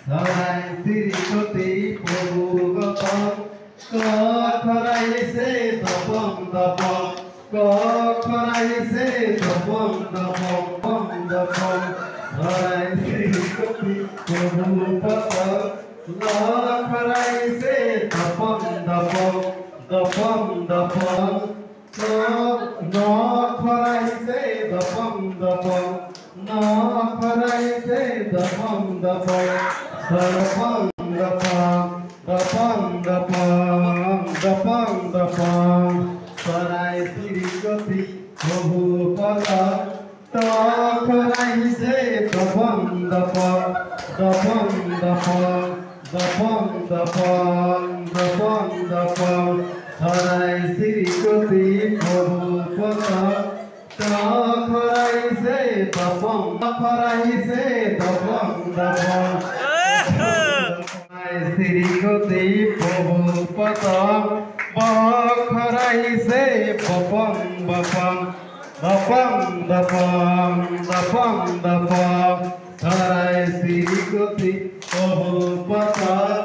ধরাই শ্রীপতি প্রভু গতম খরাইছে তপম তপম খরাইছে তপম তপম পম তপম ধরাই শ্রীপতি প্রভু গতম খরাইছে তপম তপম তপম তপম খরাইছে তপম তপম খরাইছে তপম তপম দপং দপং দপং দপং দপং দপং সরাই শ্রীগতি প্রভু পদ খরাইছে দপং দপং দপং দপং দপং দপং দপং দপং সরাই শ্রীগতি প্রভু পদ খরাইছে দপং খরাইছে দপং দপং শ্রীগতি প্রভু পদম খরাইছে বপম বপম বপম বপম বপম বপম ধরাই শ্রীগতি প্রভু পদম